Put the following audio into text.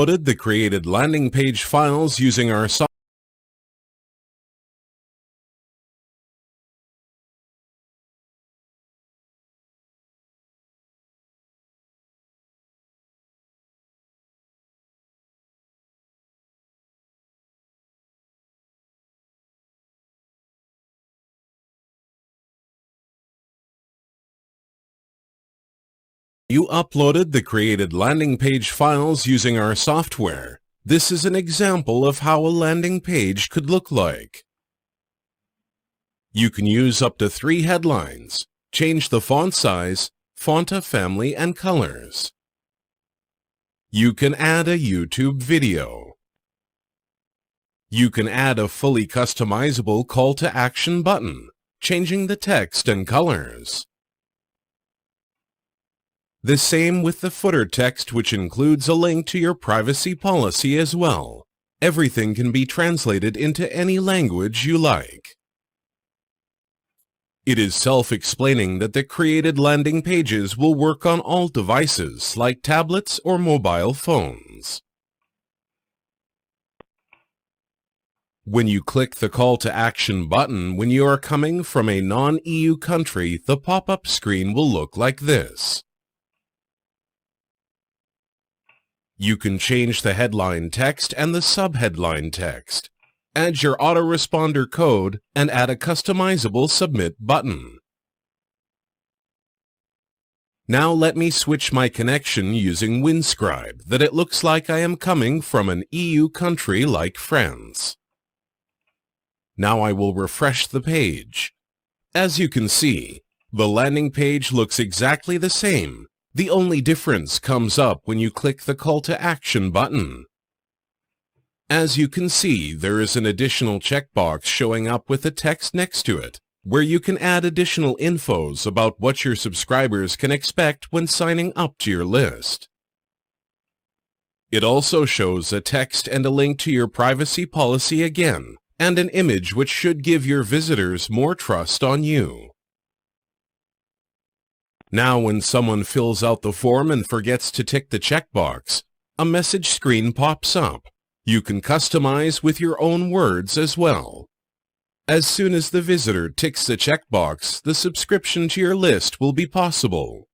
uploaded the created landing page files using our software. You uploaded the created landing page files using our software. This is an example of how a landing page could look like. You can use up to 3 headlines, change the font size, font family, and colors. You can add a YouTube video. You can add a fully customizable call to action button, changing the text and colors. The same with the footer text, which includes a link to your privacy policy as well. Everything can be translated into any language you like. It is self-explaining that the created landing pages will work on all devices like tablets or mobile phones. When you click the call to action button when you are coming from a non-EU country, the pop-up screen will look like this. You can change the headline text and the subheadline text, add your autoresponder code, and add a customizable submit button. Now let me switch my connection using Windscribe that it looks like I am coming from an EU country like France. Now I will refresh the page. As you can see, the landing page looks exactly the same. The only difference comes up when you click the call to action button. As you can see, there is an additional checkbox showing up with a text next to it, where you can add additional infos about what your subscribers can expect when signing up to your list. It also shows a text and a link to your privacy policy again, and an image which should give your visitors more trust on you. Now when someone fills out the form and forgets to tick the checkbox, a message screen pops up. You can customize with your own words as well. As soon as the visitor ticks the checkbox, the subscription to your list will be possible.